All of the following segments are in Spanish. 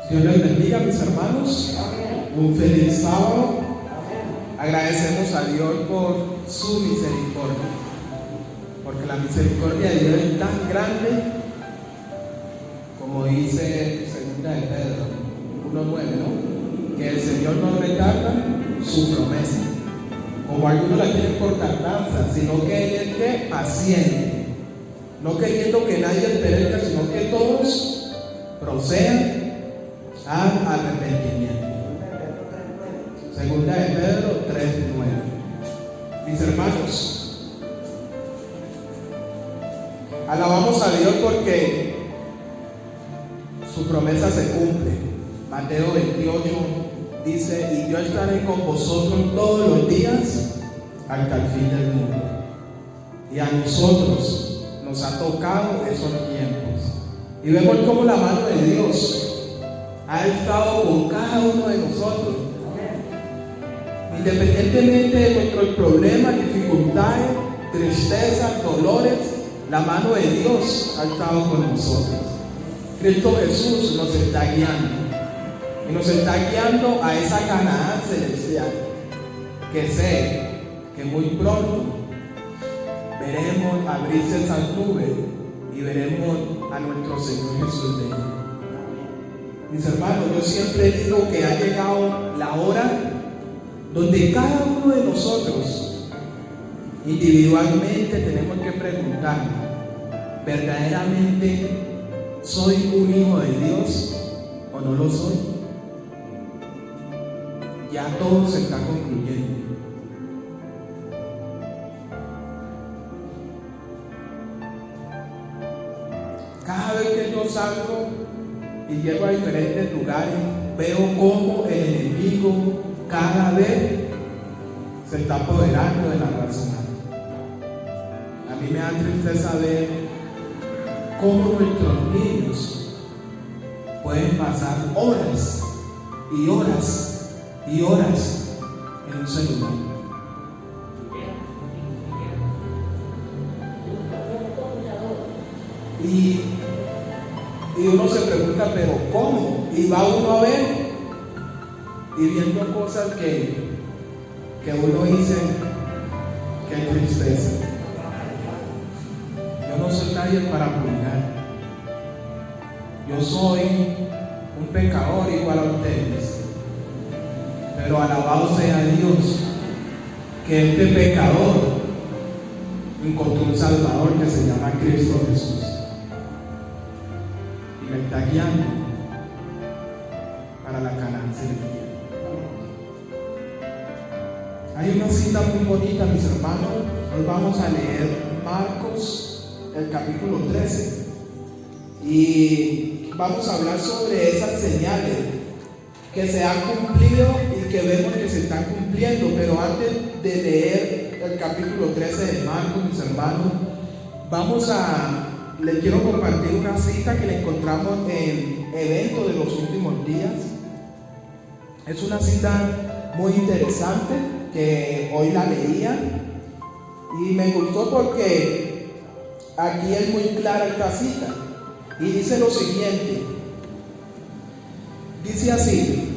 Dios les bendiga, mis hermanos. Un feliz sábado. Agradecemos a Dios por su misericordia, porque la misericordia de Dios es tan grande, como dice 2 de Pedro 1:9, ¿no? Que el Señor no retarda su promesa, como algunos la tienen por tardanza, sino que Él es que paciente, no queriendo que nadie perezca, sino que todos procedan al arrepentimiento. 2 de Pedro 3:9. Mis hermanos, alabamos a Dios porque su promesa se cumple. Mateo 28 dice: y yo estaré con vosotros todos los días hasta el fin del mundo. Y a nosotros nos ha tocado esos tiempos. Y vemos cómo la mano de Dios ha estado con cada uno de nosotros. Independientemente de nuestros problemas, dificultades, tristezas, dolores, la mano de Dios ha estado con nosotros. Cristo Jesús nos está guiando. Y nos está guiando a esa Canaán celestial, que sé que muy pronto veremos abrirse esas nubes y veremos a nuestro Señor Jesús de ella. Mis hermanos, yo siempre digo que ha llegado la hora donde cada uno de nosotros individualmente tenemos que preguntar: ¿verdaderamente soy un hijo de Dios o no lo soy? Ya todo se está concluyendo. Cada vez que yo salgo y llego a diferentes lugares, veo cómo el enemigo cada vez se está apoderando de la raza humana. A mí me da tristeza ver cómo nuestros niños pueden pasar horas y horas y horas en un celular. Y uno se pregunta, ¿pero cómo? Y va uno a ver y viendo cosas que uno dice: qué tristeza. Yo no soy nadie para juzgar. Yo soy un pecador igual a ustedes. Pero alabado sea Dios que este pecador encontró un Salvador que se llama Cristo Jesús. Y me está guiando para la Canaán celestial. Hay una cita muy bonita, mis hermanos. Hoy vamos a leer Marcos, el capítulo 13. Y vamos a hablar sobre esas señales que se han cumplido y que vemos que se están cumpliendo. Pero antes de leer el capítulo 13 de Marcos, mis hermanos, les quiero compartir una cita que le encontramos en Eventos de los Últimos Días. Es una cita muy interesante que hoy la leía y me gustó porque aquí es muy clara esta cita y dice lo siguiente. Dice así: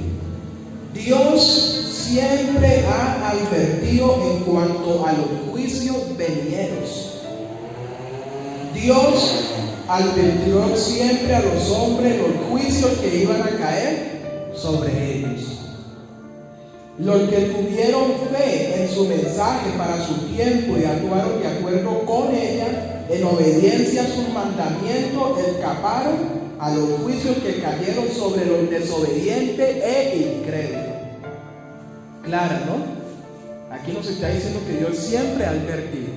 Dios siempre ha advertido en cuanto a los juicios venideros. Dios advirtió siempre a los hombres los juicios que iban a caer sobre ellos. Los que tuvieron fe en su mensaje para su tiempo y actuaron de acuerdo con ella, en obediencia a sus mandamientos, escaparon a los juicios que cayeron sobre los desobedientes e incrédulos. Claro, ¿no? Aquí nos está diciendo que Dios siempre ha advertido.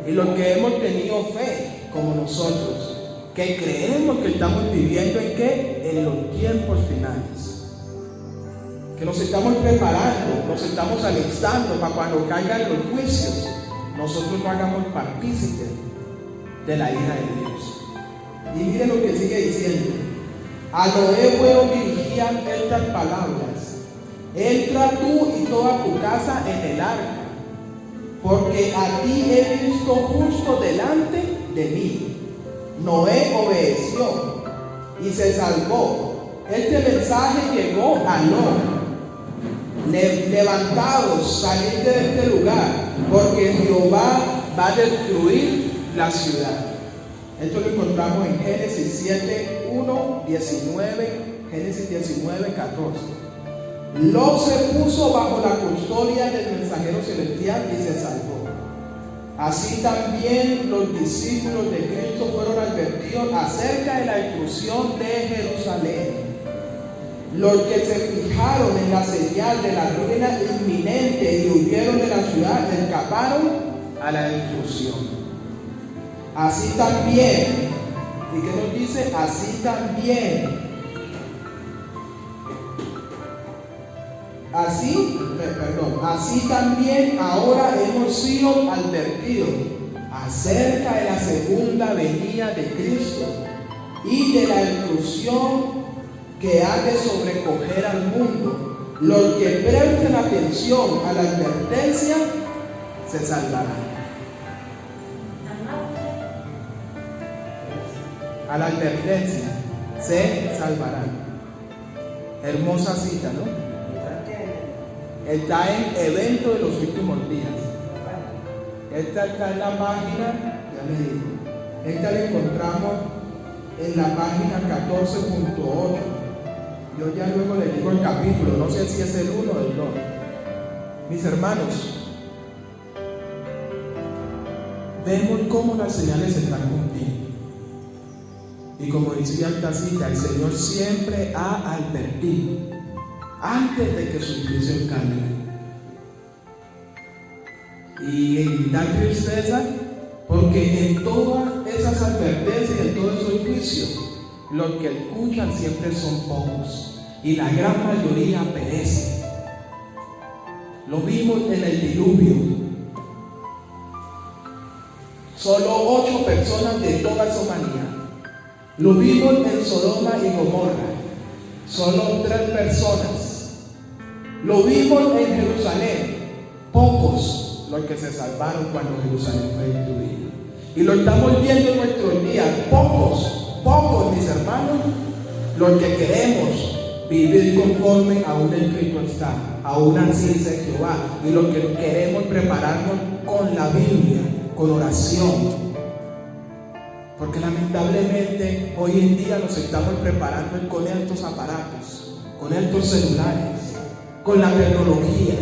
Y los que hemos tenido fe, como nosotros, que creemos que estamos viviendo ¿en qué? En los tiempos finales. Que nos estamos preparando, nos estamos alistando para cuando caigan los juicios, nosotros no hagamos partícipes de la ira de Dios. Y miren lo que sigue diciendo: a Noé fueron dirigidas estas palabras: entra tú y toda tu casa en el arca, porque a ti he visto justo delante de mí. Noé obedeció y se salvó, este mensaje llegó a Lot. Levantados, salid de este lugar, porque Jehová va a destruir la ciudad. Esto lo encontramos en Génesis 7, 1, 19, Génesis 19, 14. Lot se puso bajo la custodia del mensajero celestial y se salvó. Así también los discípulos de Cristo fueron advertidos acerca de la intrusión de Jerusalén. Los que se fijaron en la señal de la ruina inminente y huyeron de la ciudad escaparon a la destrucción. Así también, ¿y qué nos dice? Así también ahora hemos sido advertidos acerca de la segunda venida de Cristo y de la intrusión que ha de sobrecoger al mundo. Los que presten atención a la advertencia se salvarán. A la advertencia se salvarán. Hermosa cita, ¿no? Está en Evento de los Últimos Días. Esta está en la página, ya le digo, esta la encontramos en la página 14.8. Yo ya luego le digo el capítulo, no sé si es el 1 o el 2. Mis hermanos, vemos cómo las señales están cumpliendo. Y como decía esta cita, el Señor siempre ha advertido antes de que su juicio caiga. Y da tristeza porque en todas esas advertencias, en todos esos juicios, los que escuchan siempre son pocos y la gran mayoría perece. Lo vimos en el diluvio. Solo 8 personas de toda su humanidad. Lo vimos en Sodoma y Gomorra. Solo 3 personas. Lo vimos en Jerusalén. Pocos los que se salvaron cuando Jerusalén fue destruida. Y lo estamos viendo en nuestros días. Pocos, mis hermanos, los que queremos vivir conforme a un escrito está, a una ciencia de Jehová, y los que queremos prepararnos con la Biblia, con oración. Porque lamentablemente hoy en día nos estamos preparando con estos aparatos, con estos celulares, con la tecnología.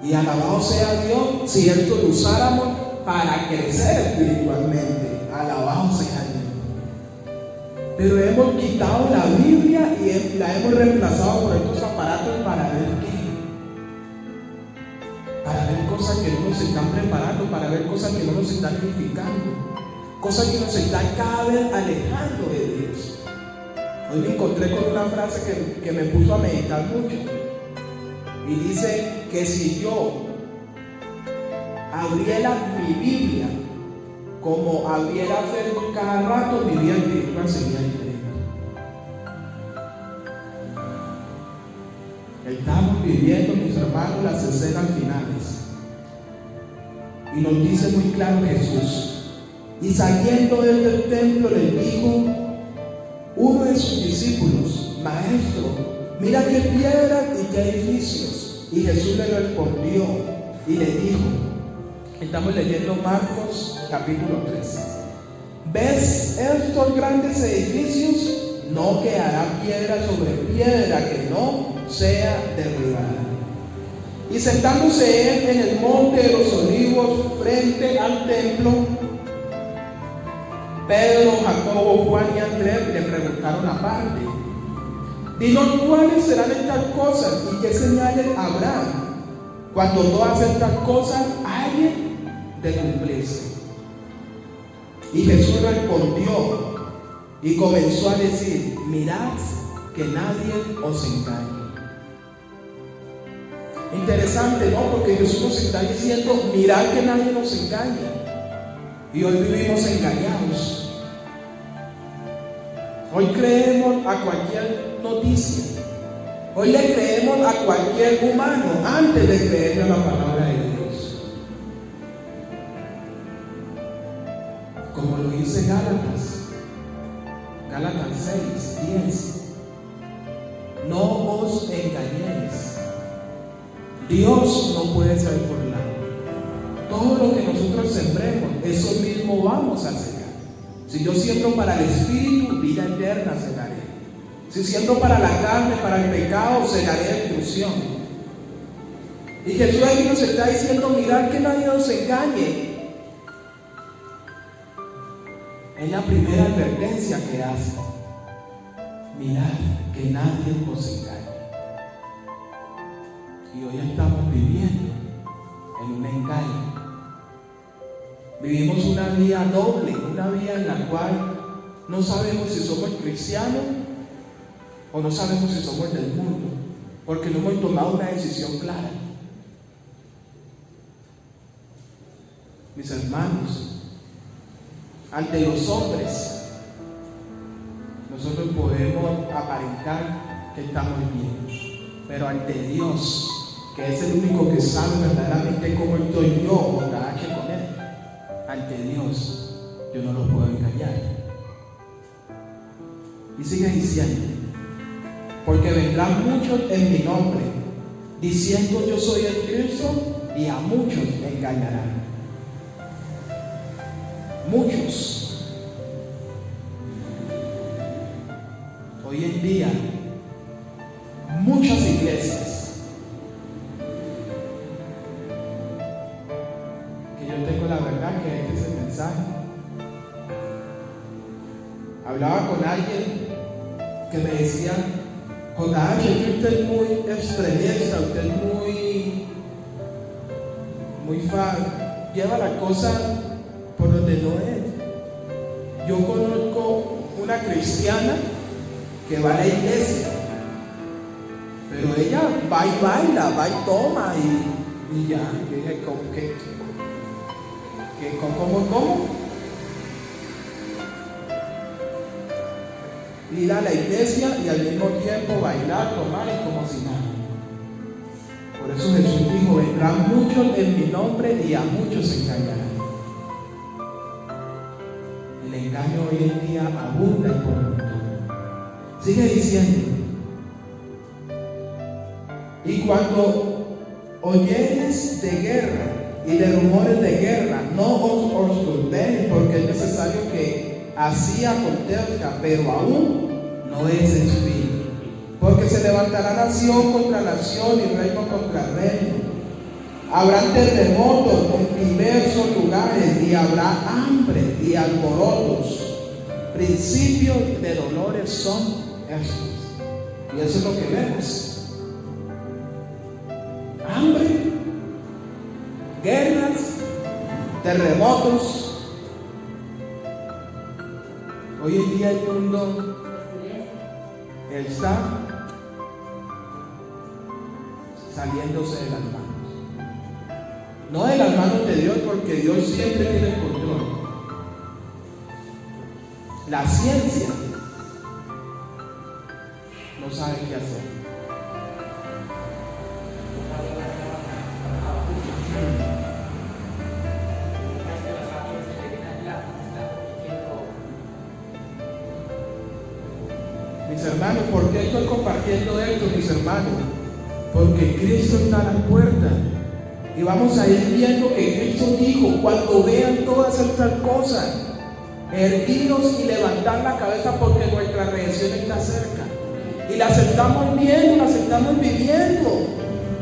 Y alabado sea Dios si esto lo usáramos para crecer espiritualmente. Alabado sea Dios. Pero hemos quitado la Biblia y la hemos reemplazado por estos aparatos para ver qué. Para ver cosas que no nos están preparando, para ver cosas que no nos están edificando, cosas que nos están cada vez alejando de Dios. Hoy me encontré con una frase que me puso a meditar mucho. Y dice que si yo abriera mi Biblia como abriera Facebook cada rato, mi vida espiritual sería diferente. Estamos viviendo, mis hermanos, las escenas finales. Y nos dice muy claro Jesús. Y saliendo del templo le dijo uno de sus discípulos: Maestro, mira qué piedras y qué edificios. Y Jesús le respondió y le dijo, estamos leyendo Marcos capítulo 13. ¿Ves estos grandes edificios? No quedará piedra sobre piedra que no sea derribada. Y sentándose él en el monte de los olivos frente al templo, Pedro, Jacobo, Juan y Andrés le preguntaron aparte: dinos cuáles serán estas cosas y qué señales habrá cuando todas estas cosas hayan de cumplirse. Y Jesús respondió y comenzó a decir: mirad que nadie os engañe. Interesante, ¿no? Porque Jesús nos está diciendo: mirad que nadie nos engañe. Y hoy vivimos engañados. Hoy creemos a cualquier noticia. Hoy le creemos a cualquier humano antes de creerle a la palabra de Dios. Como lo dice Gálatas 6, 10. Dios no puede ser burlado. Todo lo que nosotros sembremos, eso mismo vamos a segar. Si yo siembro para el Espíritu, vida eterna segaré. Si siembro para la carne, para el pecado, segaré destrucción. Y Jesús aquí nos está diciendo, mirad que nadie nos engañe. Es la primera advertencia que hace. Mirad que nadie os engañe. Y hoy estamos viviendo en un engaño. Vivimos una vida doble, una vida en la cual no sabemos si somos cristianos o no sabemos si somos del mundo, porque no hemos tomado una decisión clara. Mis hermanos, ante los hombres, nosotros podemos aparentar que estamos bien, pero ante Dios, que es el único que sabe verdaderamente cómo estoy yo o nada que con Él, ante Dios yo no lo puedo engañar. Y sigue diciendo, porque vendrán muchos en mi nombre, diciendo yo soy el Cristo, y a muchos engañarán. Muchos. Hoy en día, muchas iglesias, que yo tengo la verdad que este es el mensaje. Hablaba con alguien que me decía, JH, usted es muy extremista, usted es muy lleva la cosa por donde no es. Yo conozco una cristiana que va a la iglesia, pero ella va y baila, va y toma y ya. Yo dije, ¿cómo? Ir a la iglesia y al mismo tiempo bailar, tomar y como si nada. Por eso Jesús dijo, vendrán muchos en mi nombre y a muchos se engañarán. El engaño hoy en día abunda y por montón. Sigue diciendo, y cuando oyeres de guerra y de rumores de guerra, no os turbéis, porque es necesario que así acontezca, pero aún no es el fin. Porque se levantará nación contra nación y reino contra reino. Habrá terremotos en diversos lugares y habrá hambre y alborotos. Principios de dolores son estos. Y eso es lo que vemos. Hambre, guerras, terremotos. Hoy en día el mundo está saliéndose de las manos. No de las manos de Dios, porque Dios siempre tiene el control. La ciencia no sabe qué hacer. Mis hermanos, ¿por qué estoy compartiendo esto, mis hermanos? Porque Cristo está a la puerta. Y vamos a ir viendo que Cristo dijo, cuando vean todas estas cosas, erguidos y levantar la cabeza porque nuestra redención está cerca. Y la estamos viendo, la estamos viviendo.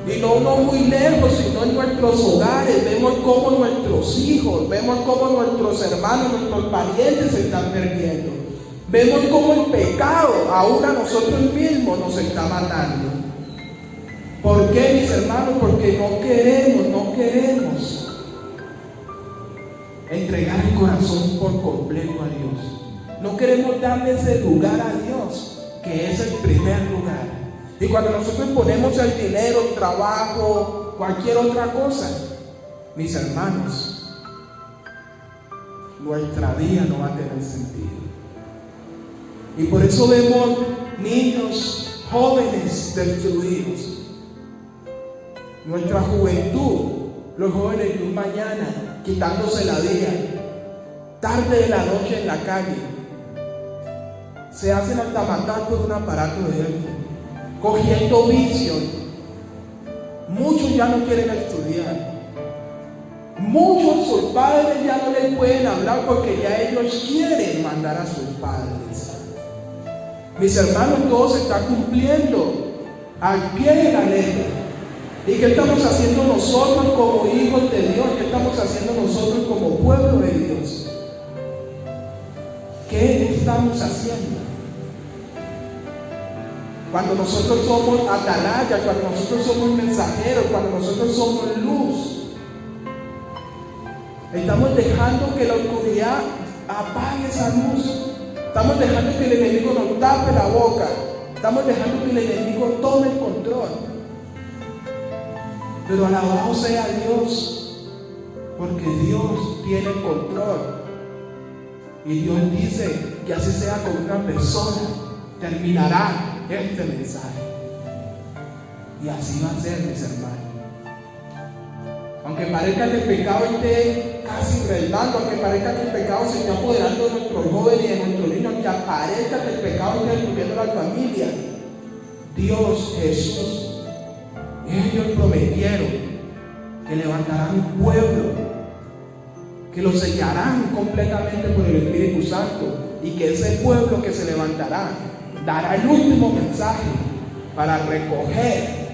Y no muy lejos, sino en nuestros hogares. Vemos cómo nuestros hijos, vemos cómo nuestros hermanos, nuestros parientes se están perdiendo. Vemos cómo el pecado, aún a nosotros mismos, nos está matando. ¿Por qué, mis hermanos? Porque no queremos entregar el corazón por completo a Dios. No queremos darle ese lugar a Dios, que es el primer lugar. Y cuando nosotros ponemos el dinero, el trabajo, cualquier otra cosa, mis hermanos, nuestra vida no va a tener sentido. Y por eso vemos niños, jóvenes destruidos. Nuestra juventud, los jóvenes de un mañana, quitándose la vida, tarde de la noche en la calle, se hacen hasta matar por un aparato de él, cogiendo vicios, Muchos ya no quieren estudiar. Muchos sus padres ya no les pueden hablar porque ya ellos quieren mandar a sus padres. Mis hermanos, todo se está cumpliendo al pie de la letra. ¿Y qué estamos haciendo nosotros como hijos de Dios? ¿Qué estamos haciendo nosotros como pueblo de Dios? ¿Qué estamos haciendo? Cuando nosotros somos atalaya, cuando nosotros somos mensajeros, cuando nosotros somos luz, estamos dejando que la oscuridad apague esa luz. Estamos dejando que el enemigo nos tape la boca. Estamos dejando que el enemigo tome el control. Pero alabado sea Dios, porque Dios tiene el control. Y Dios dice que así sea con una persona, terminará este mensaje. Y así va a ser, mis hermanos. Aunque parezca que el pecado esté casi reinando, aunque parezca que el pecado se esté apoderando de nuestros jóvenes y de nuestros niños, aunque parezca que el pecado esté destruyendo la familia, Dios, Jesús, ellos prometieron que levantarán un pueblo, que lo sellarán completamente por el Espíritu Santo, y que ese pueblo que se levantará dará el último mensaje para recoger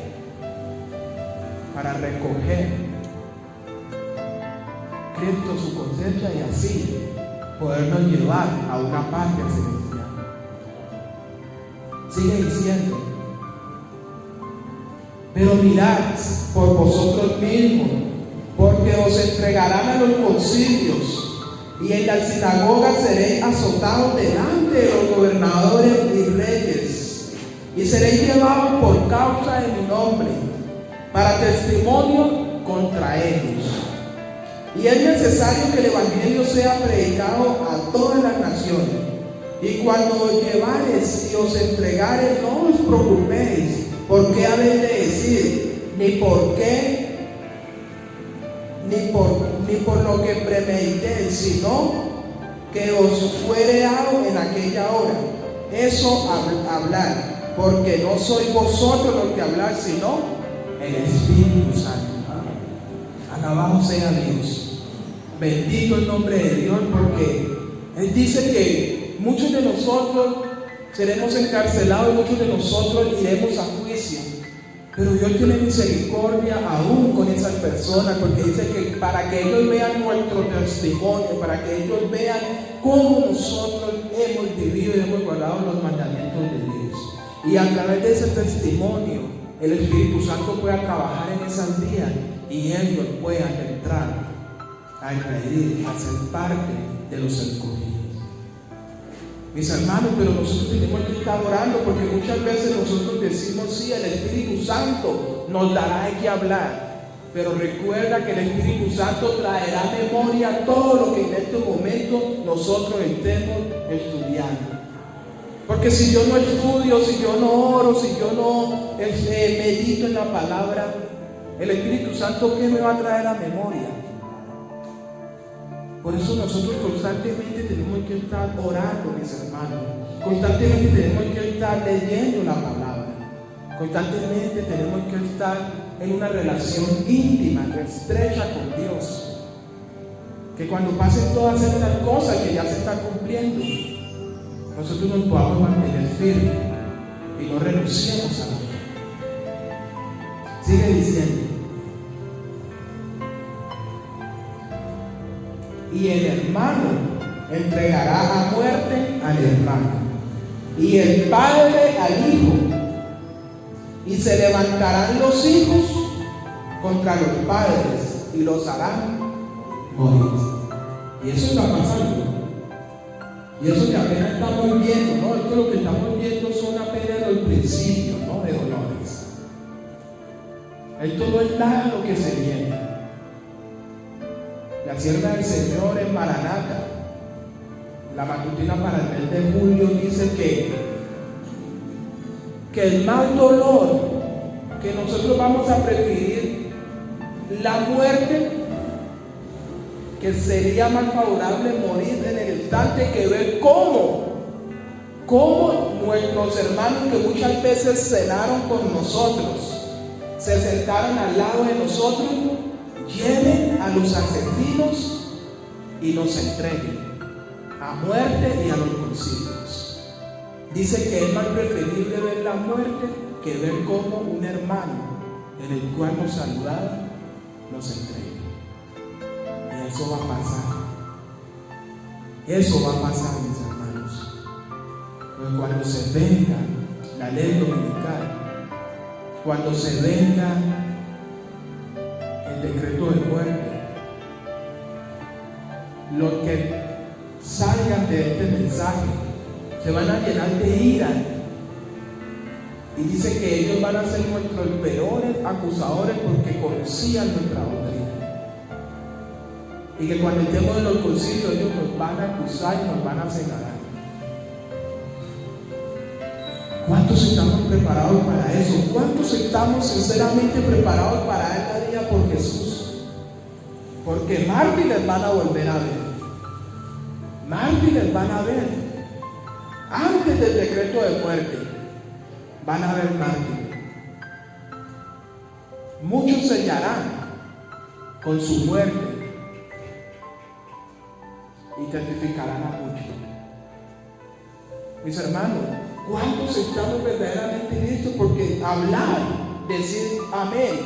Cristo su cosecha y así podernos llevar a una patria celestial. Sigue diciendo: pero mirad por vosotros mismos, porque os entregarán a los concilios, y en las sinagogas seréis azotados delante de los gobernadores y reyes, y seréis llevados por causa de mi nombre para testimonio contra ellos. Y es necesario que el evangelio sea predicado a todas las naciones. Y cuando os llevares y os entregares, no os preocupéis por qué habéis de decir, ni por lo que premeditéis, sino que os fuere dado en aquella hora eso hablar, porque no sois vosotros los que habláis, sino el Espíritu Santo. Alabado sea Dios. Bendito el nombre de Dios, porque Él dice que muchos de nosotros seremos encarcelados y muchos de nosotros iremos a juicio. Pero Dios tiene misericordia aún con esas personas, porque dice que para que ellos vean nuestro testimonio, para que ellos vean cómo nosotros hemos vivido y hemos guardado los mandamientos de Dios. Y a través de ese testimonio, el Espíritu Santo pueda trabajar en esas vidas y ellos puedan entrar a creer, a ser parte de los escogidos. Mis hermanos, pero nosotros tenemos que estar orando, porque muchas veces nosotros decimos: sí, el Espíritu Santo nos dará de qué hablar, pero recuerda que el Espíritu Santo traerá a memoria todo lo que en este momento nosotros estemos estudiando. Porque si yo no estudio, si yo no oro, si yo no medito en la palabra, el Espíritu Santo, ¿qué me va a traer a memoria? Por eso nosotros constantemente tenemos que estar orando, mis hermanos. Constantemente tenemos que estar leyendo la palabra. Constantemente tenemos que estar en una relación íntima, estrecha con Dios. Que cuando pasen todas estas cosas que ya se están cumpliendo, nosotros nos podamos mantener firmes y no renunciemos a la fe. Sigue diciendo: y el hermano entregará a muerte al hermano, y el padre al hijo, y se levantarán los hijos contra los padres y los harán morir. Y eso está pasando. Y eso que apenas estamos viendo, ¿no? Esto lo que estamos viendo son apenas los principios, ¿no?, de dolores. Esto no es nada lo que se viene. La sierva del Señor en Maranata, la matutina para el mes de julio, dice que el mal dolor, que nosotros vamos a preferir la muerte, que sería más favorable morir en el instante que ver cómo nuestros hermanos que muchas veces cenaron con nosotros se sentaran al lado de nosotros, lleven a los asesinos y nos entreguen a muerte y a los concilios. Dice que es más preferible ver la muerte que ver cómo un hermano en el cual nos saludaba nos entrega. Y eso va a pasar. Eso va a pasar, mis hermanos. Pues cuando se venga la ley dominical, cuando se venga el decreto de muerte, los que salgan de este mensaje se van a llenar de ira. Y dice que ellos van a ser nuestros peores acusadores porque conocían nuestra doctrina. Y que cuando estemos en los concilios ellos nos van a acusar y nos van a señalar. ¿Cuántos estamos preparados para eso? ¿Cuántos estamos sinceramente preparados para esta día por Jesús? Porque mártires van a volver a ver. Mártires van a ver. Antes del decreto de muerte van a haber mártires. Muchos sellarán con su muerte y testificarán a muchos. Mis hermanos, ¿cuántos estamos verdaderamente listos? Porque hablar, decir amén,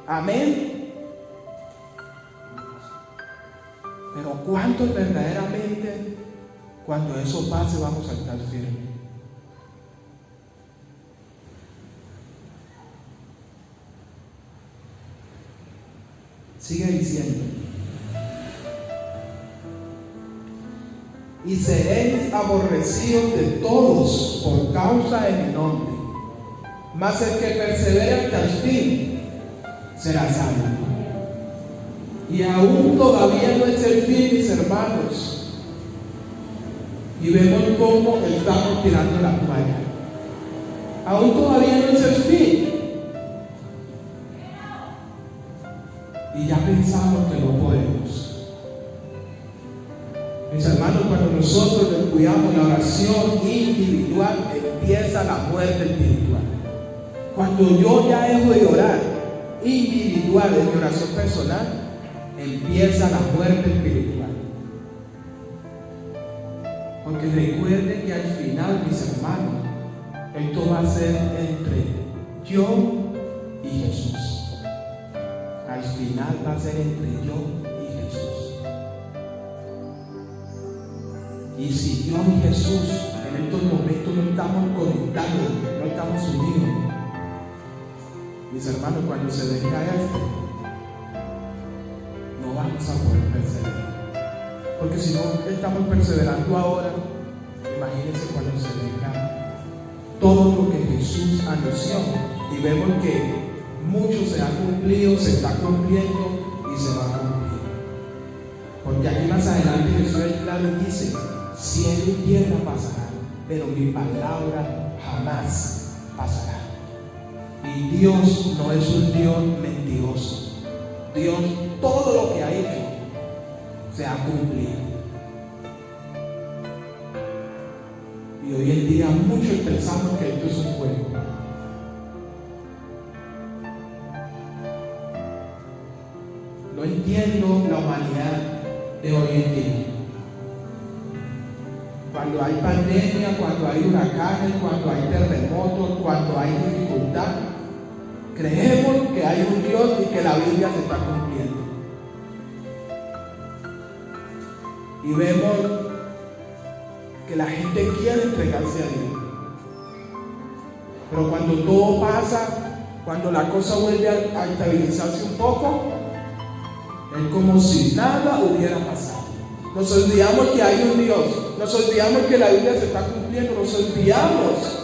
amén. Pero ¿cuántos verdaderamente cuando eso pase vamos a estar firmes? Sigue diciendo: y seréis aborrecidos de todos por causa de mi nombre, mas el que persevera hasta el fin será salvo. Y aún todavía no es el fin, mis hermanos, y vemos cómo estamos tirando la toalla. Aún todavía no es el fin, y ya pensamos que no podemos. Mis hermanos, cuando nosotros descuidamos la oración individual, empieza la muerte espiritual. Cuando yo ya dejo de orar individual en mi oración personal, empieza la muerte espiritual. Porque recuerden que al final, mis hermanos, esto va a ser entre yo y Jesús. Al final va a ser entre yo y Jesús. Y si yo y Jesús en estos momentos no estamos conectados, no estamos unidos, mis hermanos, cuando se venga esto, no vamos a poder perseverar. Porque si no estamos perseverando ahora, imagínense cuando se venga todo lo que Jesús anunció. Y vemos que mucho se ha cumplido, se está cumpliendo y se va a cumplir. Porque aquí más adelante Jesús es claro y dice: cielo y tierra pasarán, pero mi palabra jamás pasará. Y Dios no es un Dios mentiroso. Dios, todo lo que ha hecho se ha cumplido. Y hoy en día muchos pensamos que esto es un juego. No entiendo la humanidad de hoy en día. Cuando hay pandemia, cuando hay huracanes, cuando hay terremotos, cuando hay dificultad, creemos que hay un Dios y que la Biblia se está cumpliendo. Y vemos que la gente quiere entregarse a Dios. Pero cuando todo pasa, cuando la cosa vuelve a estabilizarse un poco, es como si nada hubiera pasado. Nos olvidamos que hay un Dios, nos olvidamos que la Biblia se está cumpliendo, nos olvidamos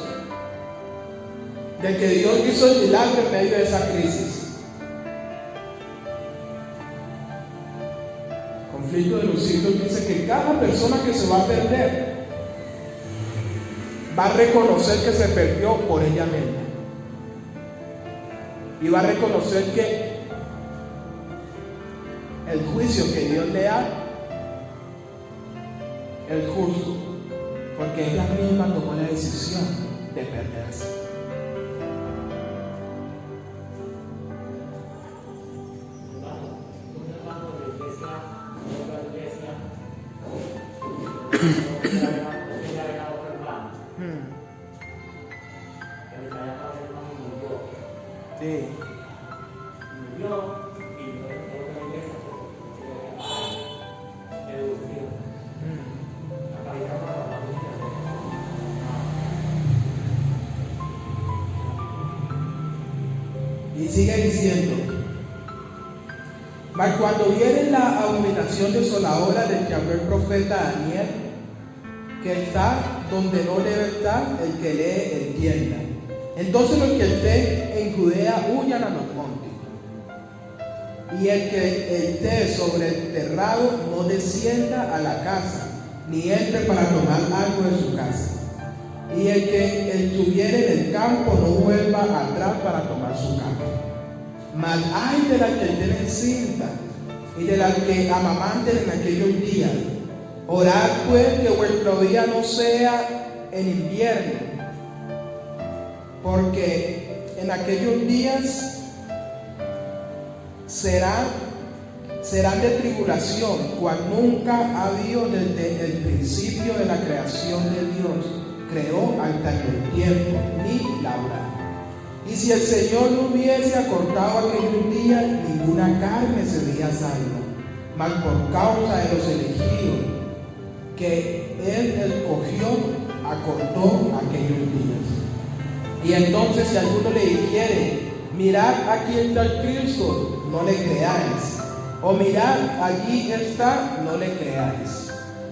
de que Dios hizo el milagro en medio de esa crisis. Conflicto de los siglos dice que cada persona que se va a perder va a reconocer que se perdió por ella misma. Y va a reconocer que el juicio que Dios le da es justo, porque ella misma tomó la decisión de perderse. Sí. Murió y no regresa porque deducido. Y sigue diciendo: mas cuando viene la abominación desoladora del que habló el profeta Daniel, que está donde no debe estar, el que lee entienda. Entonces los que estén en Judea huyan a los montes, y el que esté sobre el terrado no descienda a la casa, ni entre para tomar algo de su casa. Y el que estuviere en el campo no vuelva atrás para tomar su campo. Mas ay de las que estén cinta y de las que amamanten en aquellos días. Orad pues que vuestro día no sea en invierno, porque en aquellos días serán de tribulación, cual nunca ha habido desde el principio de la creación de Dios. Creó hasta el tiempo, ni la habrá. Y si el Señor no hubiese acortado aquellos días, ninguna carne sería salva. Mas por causa de los elegidos que Él escogió, acortó aquellos días. Y entonces si alguno le dijere: mirad, aquí está el Cristo, no le creáis. O mirad, allí está, no le creáis.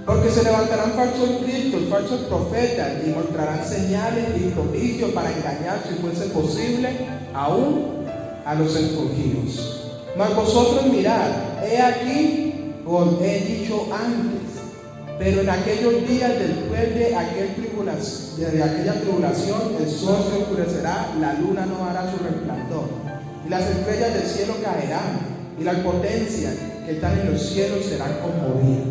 Porque se levantarán falsos cristos, falsos profetas, y mostrarán señales y prodigios para engañar, si fuese posible, aún a los escogidos. Mas vosotros mirad, he aquí, os he dicho antes, pero en aquellos días después de aquella tribulación, el sol se oscurecerá, la luna no hará su resplandor, y las estrellas del cielo caerán, y las potencias que están en los cielos serán conmovidas.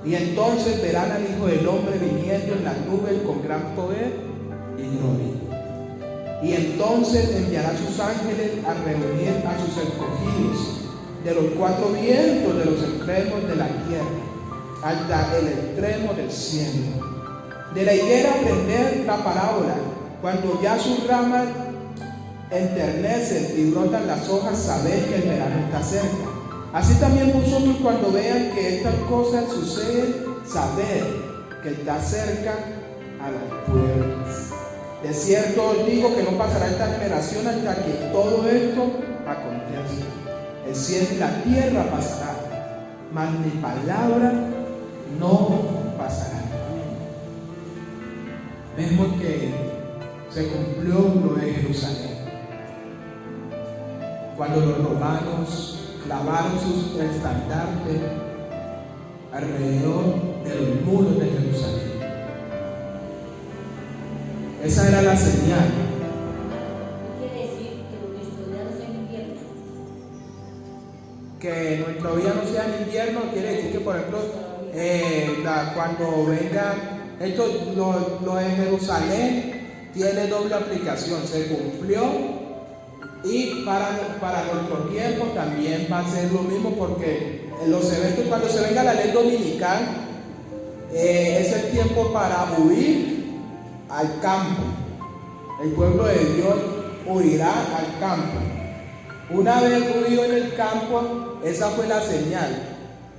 Y entonces verán al Hijo del Hombre viniendo en las nubes con gran poder y gloria. Y entonces enviará a sus ángeles a reunir a sus escogidos de los cuatro vientos de los extremos de la tierra hasta el extremo del cielo. De la higuera aprender la parábola: cuando ya sus ramas enternecen y brotan las hojas, sabed que el verano está cerca. Así también vosotros, cuando vean que estas cosas suceden, sabed que está cerca a las puertas. De cierto os digo que no pasará esta generación hasta que todo esto acontezca. El cielo y la tierra pasarán, mas mi palabra no pasará. Vemos que se cumplió lo de Jerusalén, cuando los romanos clavaron sus estandartes alrededor de los muros de Jerusalén. Esa era la señal. ¿Qué quiere decir que nuestro día no sea en invierno? Que nuestro día no sea en invierno quiere decir que, por ejemplo, cuando venga esto, lo de Jerusalén tiene doble aplicación. Se cumplió. Y para nuestro tiempo también va a ser lo mismo, porque en los eventos, cuando se venga la ley dominical, es el tiempo para huir al campo. El pueblo de Dios huirá al campo. Una vez huido en el campo, esa fue la señal.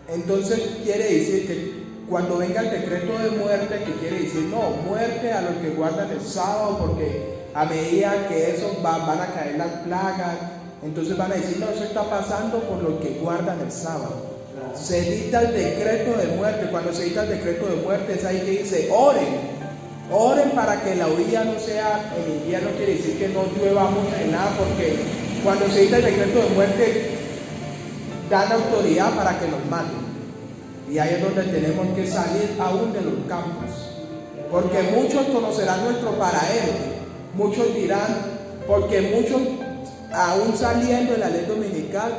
Entonces quiere decir que cuando venga el decreto de muerte, que quiere decir no, muerte a los que guardan el sábado, porque a medida que eso van a caer las plagas, entonces van a decir: no, eso está pasando por los que guardan el sábado. Se dicta el decreto de muerte. Cuando se dicta el decreto de muerte, es ahí que dice: oren para que la huida no sea en invierno. Quiere decir que no llueva mucho ni nada, porque cuando se dicta el decreto de muerte, dan autoridad para que nos maten. Y ahí es donde tenemos que salir aún de los campos, porque muchos conocerán nuestro paradero. Muchos dirán, porque muchos, aún saliendo de la ley dominical,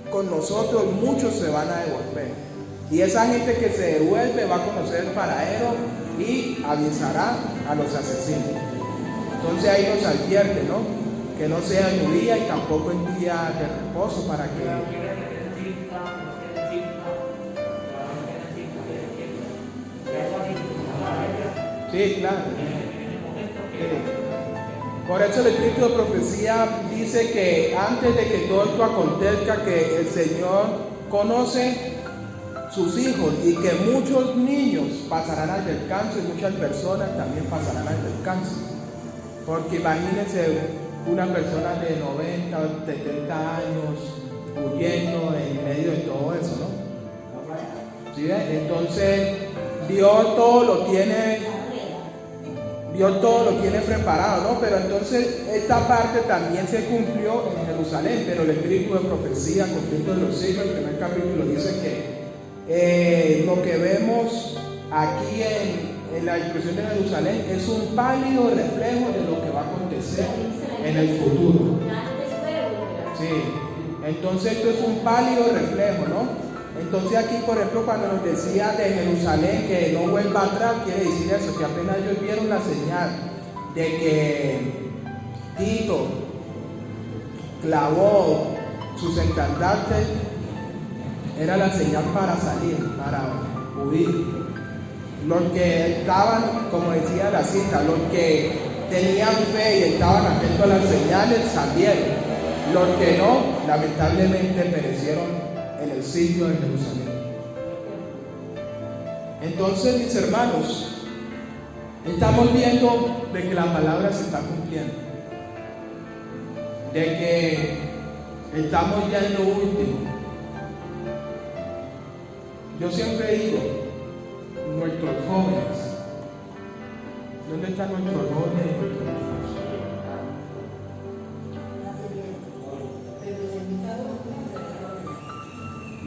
con nosotros muchos se van a devolver. Y esa gente que se devuelve va a conocer el paradero y avisará a los asesinos. Entonces ahí nos advierte, ¿no? Que no sea en día y tampoco en día de reposo, para que... Sí, claro. Sí. Por eso el espíritu de profecía dice que antes de que todo esto acontezca, que el Señor conoce sus hijos y que muchos niños pasarán al descanso y muchas personas también pasarán al descanso. Porque imagínense una persona de 90 o 70 años huyendo en medio de todo eso, ¿no? ¿Sí? Entonces Dios todo lo tiene preparado, ¿no? Pero entonces esta parte también se cumplió en Jerusalén, pero el espíritu de profecía, conflicto de los siglos, el primer capítulo dice que lo que vemos aquí en la destrucción de Jerusalén es un pálido reflejo de lo que va a acontecer en el futuro. Sí, entonces esto es un pálido reflejo, ¿no? Entonces aquí, por ejemplo, cuando nos decía de Jerusalén que no vuelva atrás, quiere decir eso, que apenas ellos vieron la señal de que Tito clavó sus estandartes, era la señal para salir, para huir. Los que estaban, como decía la cita, los que tenían fe y estaban atentos a las señales salieron. Los que no, lamentablemente perecieron en el sitio de Jerusalén. Entonces, mis hermanos, estamos viendo de que la palabra se está cumpliendo, de que estamos ya en lo último. Yo siempre digo, nuestros jóvenes, ¿dónde están nuestros jóvenes y nuestros niños?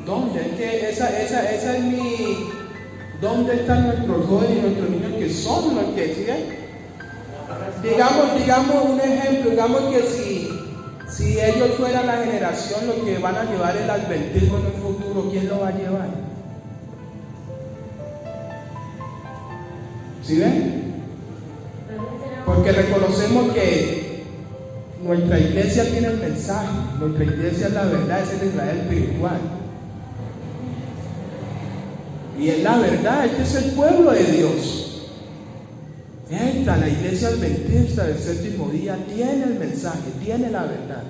¿Dónde? Es que esa es mi... ¿Dónde están nuestros jóvenes y nuestros niños que son los que siguen? Digamos un ejemplo, digamos que si ellos fueran la generación los que van a llevar el adventismo en el futuro, ¿quién lo va a llevar? ¿Sí ven? Porque reconocemos que nuestra iglesia tiene el mensaje, nuestra iglesia es la verdad, es el Israel espiritual. Y es la verdad, este es el pueblo de Dios. La iglesia adventista del séptimo día tiene el mensaje, tiene la verdad.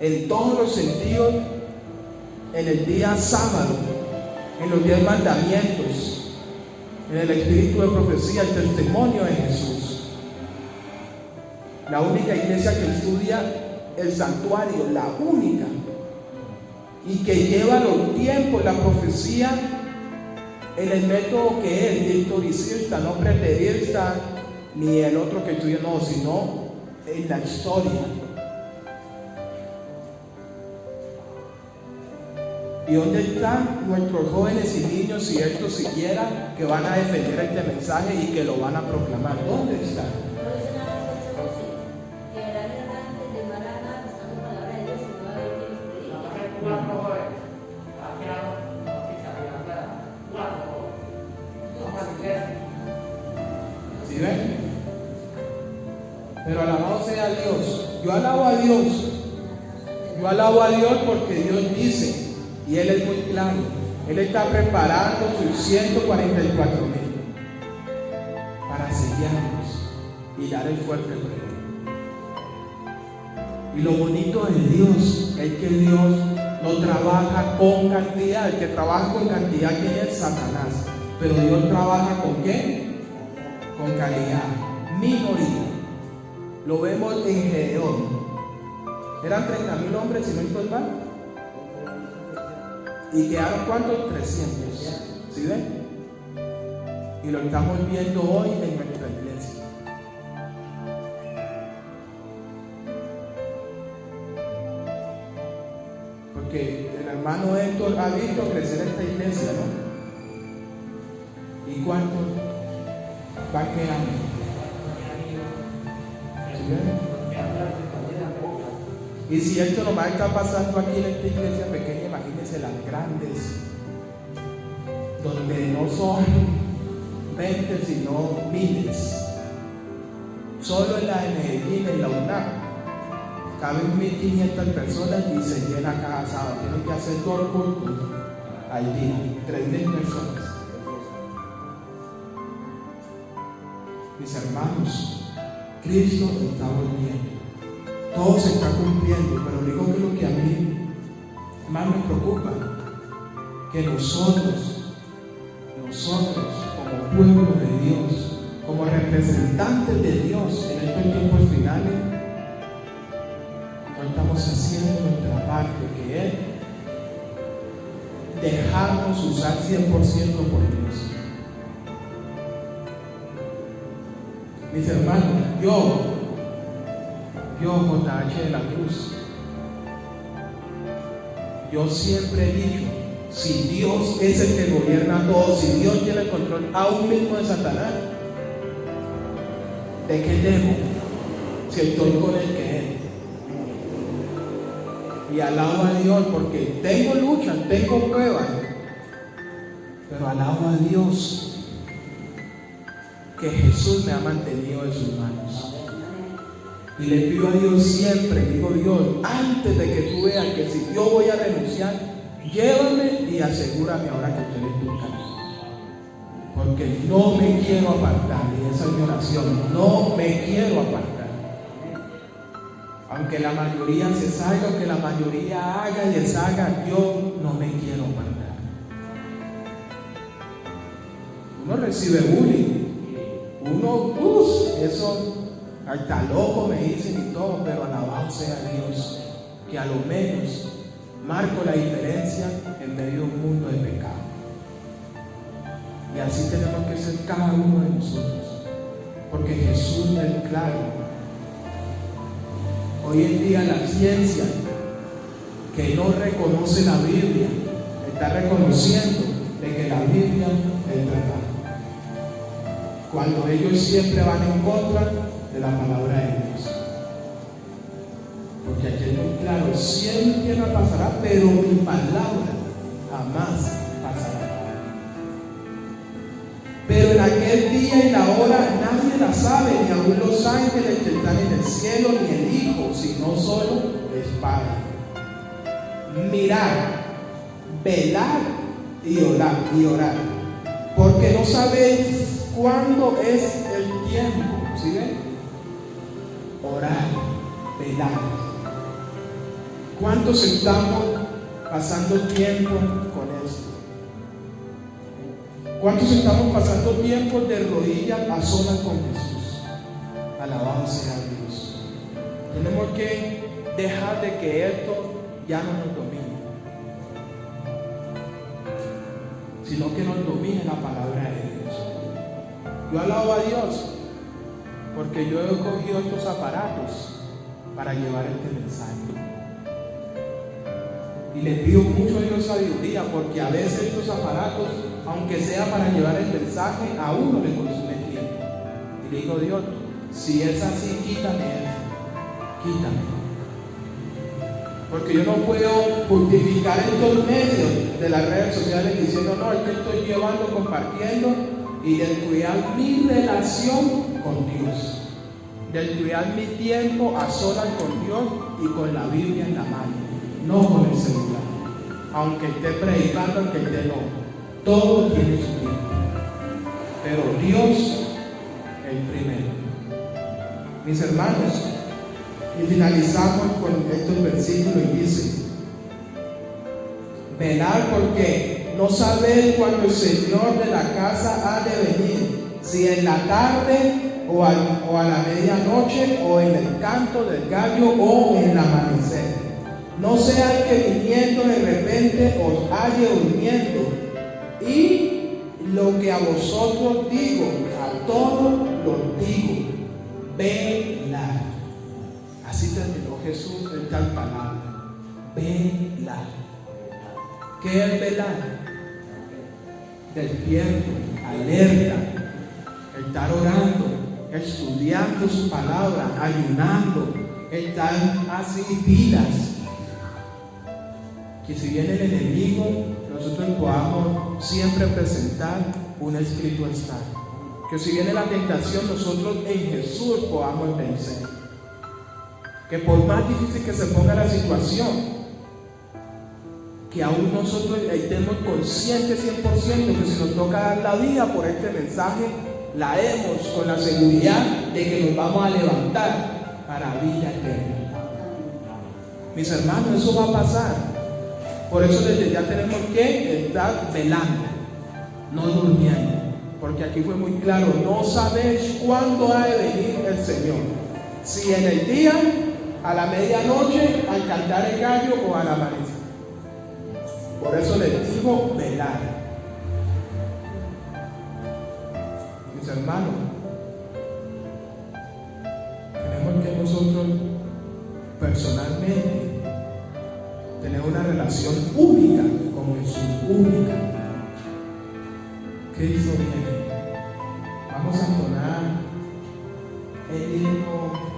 En todos los sentidos, en el día sábado, en los 10 mandamientos, en el espíritu de profecía, el testimonio de Jesús. La única iglesia que estudia el santuario, la única, y que lleva los tiempos, la profecía, en el método que es historicista, no preterista, ni el otro que estudia, no, sino en la historia. ¿Y dónde están nuestros jóvenes y niños, si estos siquiera, que van a defender este mensaje y que lo van a proclamar? ¿Dónde están? ¿Sí ven? Pero alabado sea Dios. Yo alabo a Dios. Yo alabo a Dios porque Dios dice, y Él es muy claro, Él está preparando sus 144,000 para sellarnos y dar el fuerte premio. Y lo bonito de Dios es que Dios no trabaja con cantidad. El que trabaja con cantidad, ¿quién es? Satanás. Pero Dios trabaja ¿con qué? Con calidad. Minoría. Lo vemos en Gedeón. Eran 30,000 hombres, si no estoy mal. ¿Y quedaron cuántos? 300. ¿Sí ven? Y lo estamos viendo hoy en nuestra iglesia. Porque el hermano Héctor ha visto crecer esta iglesia, ¿no? ¿Y cuánto va quedando? ¿Sí ven? Y si esto nomás está pasando aquí en esta iglesia pequeña, imagínense las grandes, donde no son 20 sino miles. Solo en la de Medellín, en la UNAM, caben 1,500 personas y se llena cada sábado. Tienen que hacer 2 cultos al día, 3,000 personas. Mis hermanos, Cristo está volviendo. Todo se está cumpliendo, pero digo que lo que a mí más me preocupa, que nosotros como pueblo de Dios, como representantes de Dios en estos tiempos finales, no estamos haciendo nuestra parte, que es dejarnos usar 100% por Dios. Mis hermanos, yo JH de la Cruz, yo siempre he dicho, si Dios es el que gobierna todo, si Dios tiene el control aún mismo de Satanás, ¿de qué temo si estoy con el que es? Y alabo a Dios porque tengo luchas, tengo pruebas, pero alabo a Dios que Jesús me ha mantenido en sus manos. Y le pido a Dios siempre, digo Dios, antes de que tú veas que si yo voy a renunciar, llévame y asegúrame ahora que estoy en tu camino. Porque no me quiero apartar, y esa es mi oración, no me quiero apartar. Aunque la mayoría se salga, aunque la mayoría haga y deshaga, yo no me quiero apartar. Uno recibe bullying, uno, eso hasta loco me dicen y todo, pero alabado sea Dios, que a lo menos marco la diferencia en medio de un mundo de pecado. Y así tenemos que ser cada uno de nosotros, porque Jesús es claro. Hoy en día la ciencia que no reconoce la Biblia está reconociendo de que la Biblia es verdad, cuando ellos siempre van en contra de la palabra de Dios. Porque aquí es muy claro, siempre me pasará, pero mi palabra jamás pasará. Pero en aquel día y la hora nadie la sabe, ni aun los ángeles que están en el cielo, ni el Hijo, sino solo el Padre. Mirar, velar y orar, porque no sabéis cuándo es el tiempo. ¿Sí ven? Orar, velar. ¿Cuántos estamos pasando tiempo con esto? ¿Cuántos estamos pasando tiempo de rodillas a solas con Jesús? Alabado sea Dios. Tenemos que dejar de que esto ya no nos domine, sino que nos domine la palabra de Dios. Yo alabo a Dios porque yo he cogido estos aparatos para llevar este mensaje. Y le pido mucho a Dios sabiduría, porque a veces estos aparatos, aunque sea para llevar el mensaje, a uno le consume tiempo. Y le digo, Dios, si es así, quítame eso, quítame. Porque yo no puedo justificar estos medios de las redes sociales diciendo, no, es que estoy llevando, compartiendo, y descuidar mi relación con Dios, descuidar mi tiempo a solas con Dios y con la Biblia en la mano, no con el celular, aunque esté predicando, aunque esté no, todo tiene su tiempo, pero Dios el primero. Mis hermanos, y finalizamos con estos versículos y dice: velar, porque no sabéis cuándo el Señor de la casa ha de venir, si en la tarde o a la medianoche, o en el canto del gallo, o en el amanecer. No sea que viniendo de repente os halle durmiendo. Y lo que a vosotros digo, a todos los digo, velar. Así terminó Jesús en tal palabra: velar. ¿Qué es velar? Despierto, alerta, estar orando, estudiando su palabra, ayunando, estar así pilas. Que si viene el enemigo, nosotros podamos siempre presentar un escrito estar. Que si viene la tentación, nosotros en Jesús podamos vencer. Que por más difícil que se ponga la situación, que aún nosotros estemos conscientes 100% que si nos toca dar la vida por este mensaje, laemos con la seguridad de que nos vamos a levantar para vida eterna. Mis hermanos, eso va a pasar. Por eso desde ya tenemos que estar velando, no durmiendo. Porque aquí fue muy claro, no sabéis cuándo ha de venir el Señor. Si en el día, a la medianoche, al cantar el gallo o al amanecer. Por eso les digo velar. Mis hermanos, tenemos que nosotros personalmente tener una relación única con Jesús, única. Cristo viene. Vamos a entonar el himno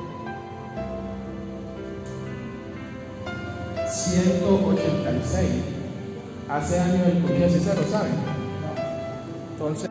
186. Hace años escuché, si se lo saben. Entonces